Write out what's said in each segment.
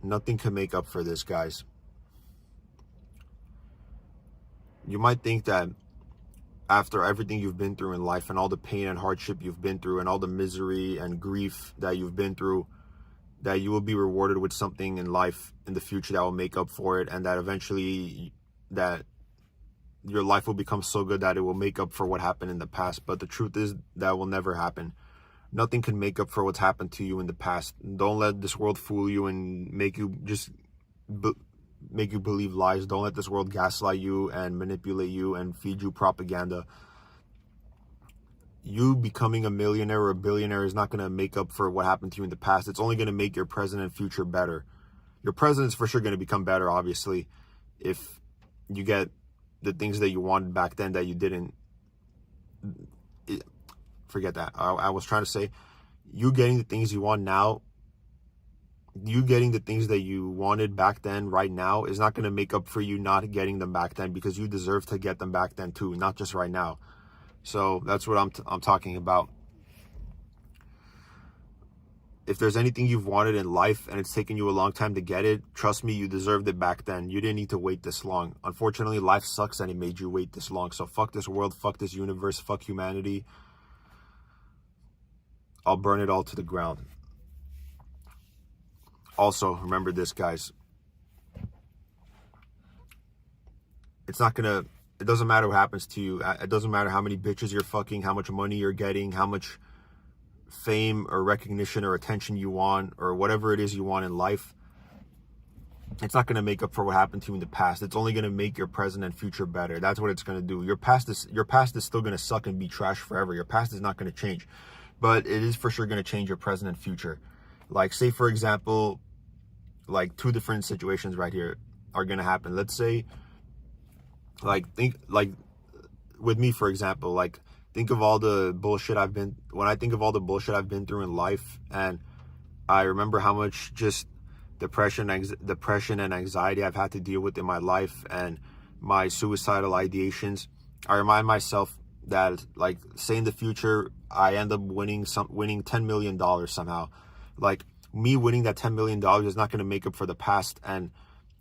Nothing can make up for this, guys. You might think that after everything you've been through in life and all the pain and hardship you've been through and all the misery and grief that you've been through, that you will be rewarded with something in life in the future that will make up for it, and that eventually that your life will become so good that it will make up for what happened in the past. But the truth is that will never happen. Nothing can make up for what's happened to you in the past. Don't let this world fool you and make you believe lies. Don't let this world gaslight you and manipulate you and feed you propaganda. You becoming a millionaire or a billionaire is not going to make up for what happened to you in the past. It's only going to make your present and future better. Your present is for sure going to become better, obviously, if you get the things that you wanted back then that you didn't. Forget that. I was trying to say, you getting the things you want now, you getting the things that you wanted back then right now is not going to make up for you not getting them back then, because you deserve to get them back then too, not just right now. So that's what I'm talking about. If there's anything you've wanted in life and it's taken you a long time to get it, trust me, you deserved it back then. You didn't need to wait this long. Unfortunately, life sucks and it made you wait this long. So fuck this world, fuck this universe, fuck humanity. I'll burn it all to the ground. Also, remember this, guys. It doesn't matter what happens to you. It doesn't matter how many bitches you're fucking, how much money you're getting, how much fame or recognition or attention you want, or whatever it is you want in life. It's not going to make up for what happened to you in the past. It's only going to make your present and future better. That's what it's going to do. Your past is still going to suck and be trash forever. Your past is not going to change, but it is for sure going to change your present and future. Like, say for example, like two different situations right here are going to happen. Let's say, with me, for example, think of all the bullshit when I think of all the bullshit I've been through in life, and I remember how much just depression and anxiety I've had to deal with in my life, and my suicidal ideations. I remind myself that, like, say in the future, I end up winning $10 million somehow. Like, me winning that $10 million is not going to make up for the past, and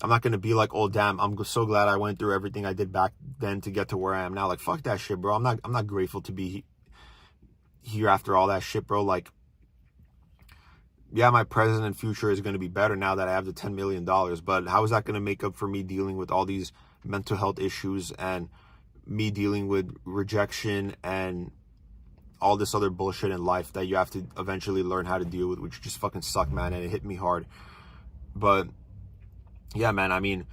I'm not going to be like, oh damn, I'm so glad I went through everything I did back then to get to where I am now. Like, fuck that shit, bro. I'm not grateful to be here after all that shit, bro. Like, yeah, my present and future is going to be better now that I have the $10 million, but how is that going to make up for me dealing with all these mental health issues and me dealing with rejection and all this other bullshit in life that you have to eventually learn how to deal with, which just fucking suck, man, and it hit me hard. But yeah, man, I mean,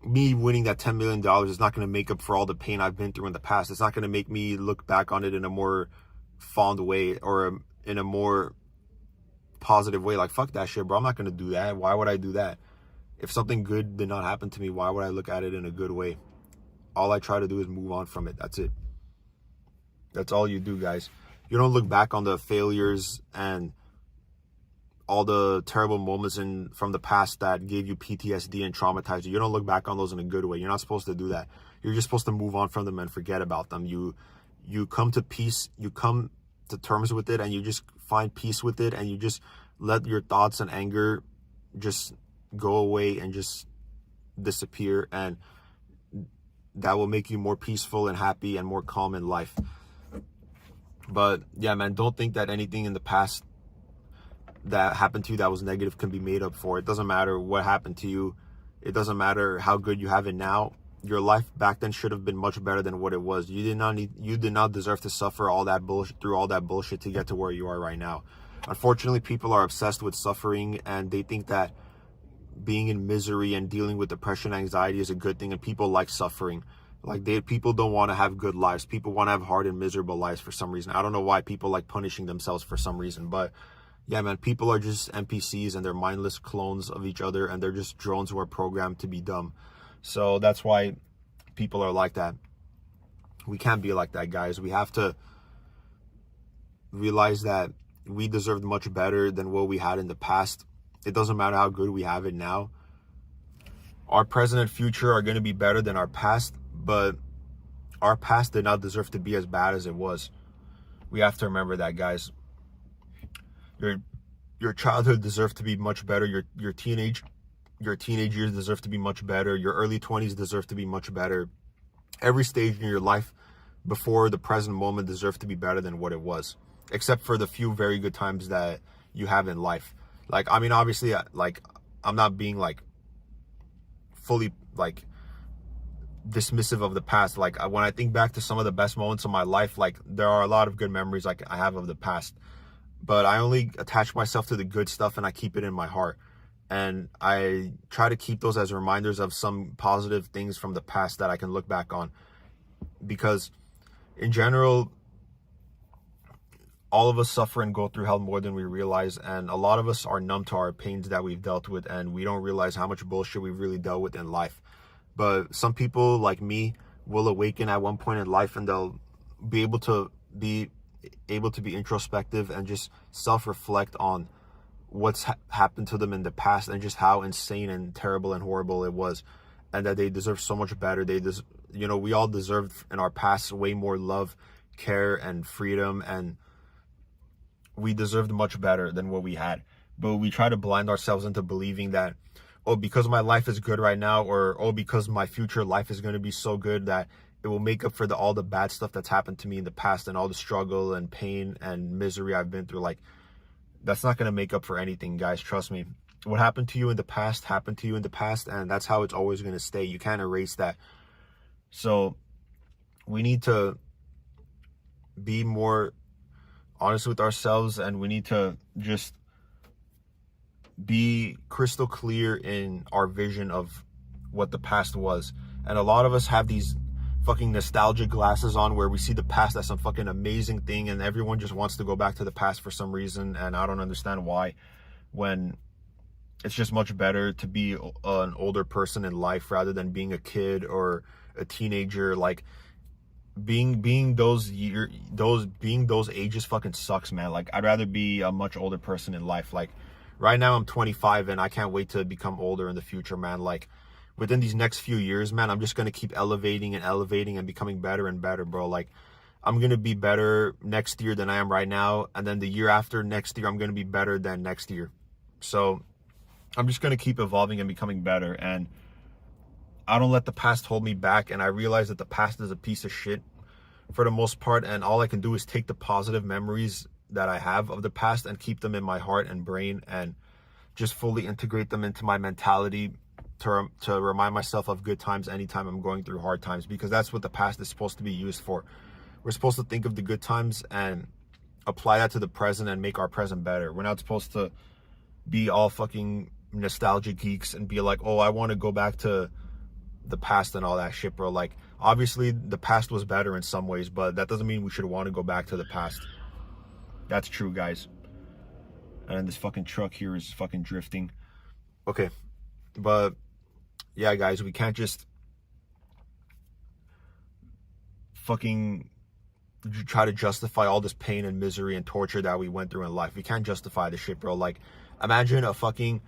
me winning that $10 million is not going to make up for all the pain I've been through in the past. It's not going to make me look back on it in a more fond way or in a more positive way. Like, fuck that shit, bro. I'm not going to do that. Why would I do that? If something good did not happen to me, why would I look at it in a good way? All I try to do is move on from it. That's it. That's all you do, guys. You don't look back on the failures and all the terrible moments from the past that gave you PTSD and traumatized you. You don't look back on those in a good way. You're not supposed to do that. You're just supposed to move on from them and forget about them. You come to peace. You come to terms with it, and you just find peace with it, and you just let your thoughts and anger just go away and just disappear, and that will make you more peaceful and happy and more calm in life. But yeah, man, don't think that anything in the past that happened to you that was negative can be made up for. It doesn't matter what happened to you. It doesn't matter how good you have it now. Your life back then should have been much better than what it was. You did not deserve to suffer all that bullshit to get to where you are right now. Unfortunately, people are obsessed with suffering, and they think that being in misery and dealing with depression, anxiety is a good thing, and people like suffering. Like, people don't want to have good lives. People want to have hard and miserable lives for some reason. I don't know why people like punishing themselves for some reason, but yeah, man, people are just NPCs, and they're mindless clones of each other, and they're just drones who are programmed to be dumb. So that's why people are like that. We can't be like that, guys. We have to realize that we deserved much better than what we had in the past. It doesn't matter how good we have it now. Our present and future are going to be better than our past, but our past did not deserve to be as bad as it was. We have to remember that, guys. Your childhood deserved to be much better. Your teenage Your teenage years deserve to be much better. Your early 20s deserve to be much better. Every stage in your life before the present moment deserves to be better than what it was, except for the few very good times that you have in life. Like, I mean, obviously, like, I'm not being like fully like dismissive of the past. Like, when I think back to some of the best moments of my life, like, there are a lot of good memories like I have of the past, but I only attach myself to the good stuff and I keep it in my heart. And I try to keep those as reminders of some positive things from the past that I can look back on. Because in general, all of us suffer and go through hell more than we realize. And a lot of us are numb to our pains that we've dealt with. And we don't realize how much bullshit we've really dealt with in life. But some people like me will awaken at one point in life and they'll be able to be introspective and just self-reflect on what's happened to them in the past and just how insane and terrible and horrible it was, and that they deserve so much better. We all deserved in our past way more love, care, and freedom, and we deserved much better than what we had. But we try to blind ourselves into believing that, oh, because my life is good right now, or oh, because my future life is going to be so good that it will make up for all the bad stuff that's happened to me in the past and all the struggle and pain and misery I've been through. Like, that's not going to make up for anything, guys. Trust me. What happened to you in the past happened to you in the past, and that's how it's always going to stay. You can't erase that. So we need to be more honest with ourselves, and we need to just be crystal clear in our vision of what the past was. And a lot of us have these fucking nostalgic glasses on where we see the past as some fucking amazing thing, and everyone just wants to go back to the past for some reason, and I don't understand why, when it's just much better to be an older person in life rather than being a kid or a teenager. Like, being those ages fucking sucks, man. Like, I'd rather be a much older person in life. Like, right now I'm 25 and I can't wait to become older in the future, man. Like, within these next few years, man, I'm just going to keep elevating and becoming better and better, bro. Like, I'm going to be better next year than I am right now. And then the year after next year, I'm going to be better than next year. So I'm just going to keep evolving and becoming better. And I don't let the past hold me back. And I realize that the past is a piece of shit for the most part. And all I can do is take the positive memories that I have of the past and keep them in my heart and brain and just fully integrate them into my mentality to remind myself of good times anytime I'm going through hard times, because that's what the past is supposed to be used for. We're supposed to think of the good times and apply that to the present and make our present better. We're not supposed to be all fucking nostalgic geeks and be like, oh, I want to go back to the past and all that shit, bro. Like, obviously the past was better in some ways, but that doesn't mean we should want to go back to the past. That's true, guys. And this fucking truck here is fucking drifting. Okay, but yeah, guys, we can't just fucking try to justify all this pain and misery and torture that we went through in life. We can't justify this shit, bro. Like, imagine a fucking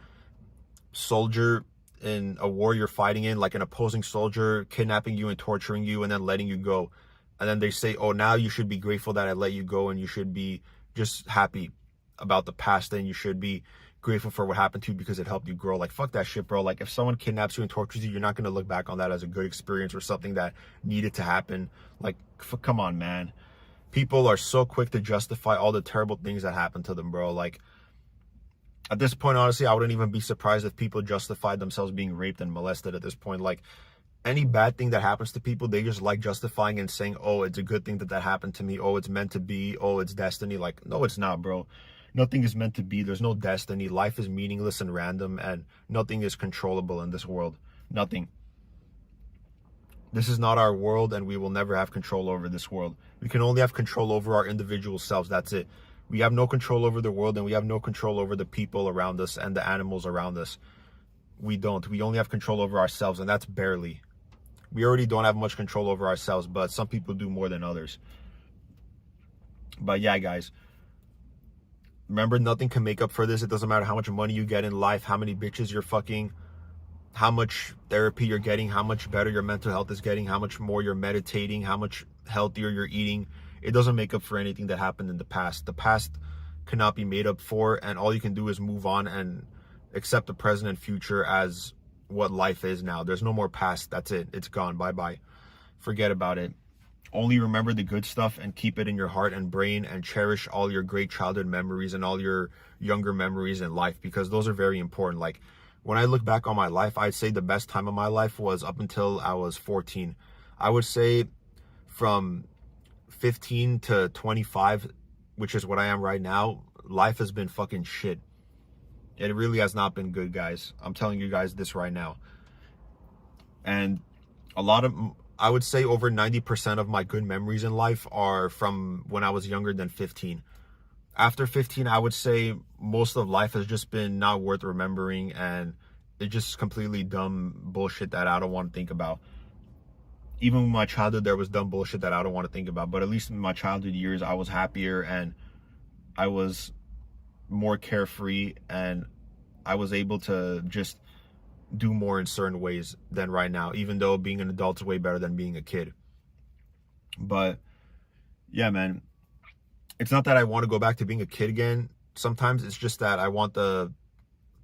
soldier in a war you're fighting in, like an opposing soldier kidnapping you and torturing you and then letting you go. And then they say, oh, now you should be grateful that I let you go, and you should be just happy about the past, and you should be grateful for what happened to you because it helped you grow. Like, fuck that shit, bro. Like, if someone kidnaps you and tortures you, you're not going to look back on that as a good experience or something that needed to happen. Like, come on, man. People are so quick to justify all the terrible things that happened to them, bro. Like, at this point, honestly, I wouldn't even be surprised if people justified themselves being raped and molested at this point. Like, any bad thing that happens to people, they just like justifying and saying, oh, it's a good thing that happened to me. Oh, it's meant to be. Oh, it's destiny. Like, no, it's not, bro. Nothing is meant to be. There's no destiny. Life is meaningless and random, and nothing is controllable in this world. Nothing. This is not our world, and we will never have control over this world. We can only have control over our individual selves. That's it. We have no control over the world, and we have no control over the people around us and the animals around us. We don't. We only have control over ourselves, and that's barely. We already don't have much control over ourselves, but some people do more than others. But yeah, guys, remember, nothing can make up for this. It doesn't matter how much money you get in life, how many bitches you're fucking, how much therapy you're getting, how much better your mental health is getting, how much more you're meditating, how much healthier you're eating. It doesn't make up for anything that happened in the past. The past cannot be made up for, and all you can do is move on and accept the present and future as what life is now. There's no more past. That's it. It's gone. Bye-bye. Forget about it. Only remember the good stuff and keep it in your heart and brain, and cherish all your great childhood memories and all your younger memories in life, because those are very important. Like, when I look back on my life, I'd say the best time of my life was up until I was 14. I would say from 15 to 25, which is what I am right now, life has been fucking shit. It really has not been good, guys. I'm telling you guys this right now. And I would say over 90% of my good memories in life are from when I was younger than 15. After 15, I would say most of life has just been not worth remembering, and it's just completely dumb bullshit that I don't want to think about. Even in my childhood, there was dumb bullshit that I don't want to think about. But at least in my childhood years, I was happier and I was more carefree, and I was able to just do more in certain ways than right now, even though being an adult is way better than being a kid. But yeah, man, it's not that I want to go back to being a kid again. Sometimes it's just that I want the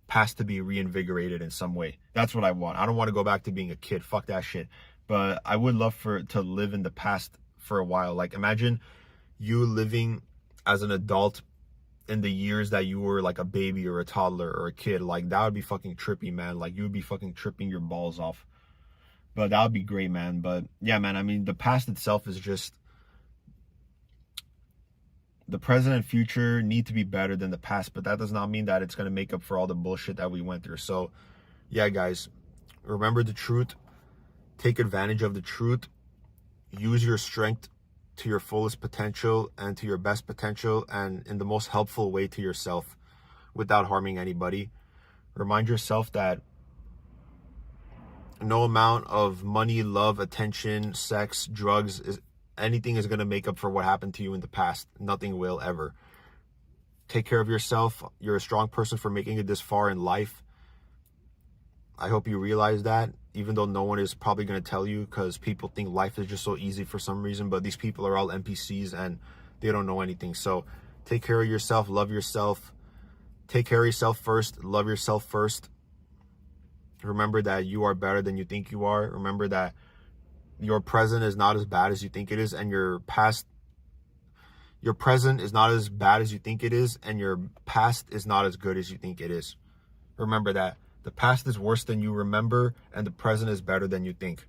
past to be reinvigorated in some way. That's what I want. I don't want to go back to being a kid. Fuck that shit. But I would love to live in the past for a while. Like, imagine you living as an adult in the years that you were like a baby or a toddler or a kid. Like, that would be fucking trippy, man. Like, you would be fucking tripping your balls off. But that would be great, man. But yeah, man, I mean, the past itself is just, the present and future need to be better than the past, but that does not mean that it's going to make up for all the bullshit that we went through. So yeah, guys, remember the truth, take advantage of the truth, use your strength to your fullest potential and to your best potential, and in the most helpful way to yourself without harming anybody. Remind yourself that no amount of money, love, attention, sex, drugs, anything is going to make up for what happened to you in the past. Nothing will ever. Take care of yourself. You're a strong person for making it this far in life. I hope you realize that, even though no one is probably going to tell you, because people think life is just so easy for some reason, but these people are all NPCs and they don't know anything. So take care of yourself, love yourself, take care of yourself first, love yourself first. Remember that you are better than you think you are. Remember that your present is not as bad as you think it is, and your present is not as bad as you think it is, and your past is not as good as you think it is. Remember that. The past is worse than you remember, and the present is better than you think.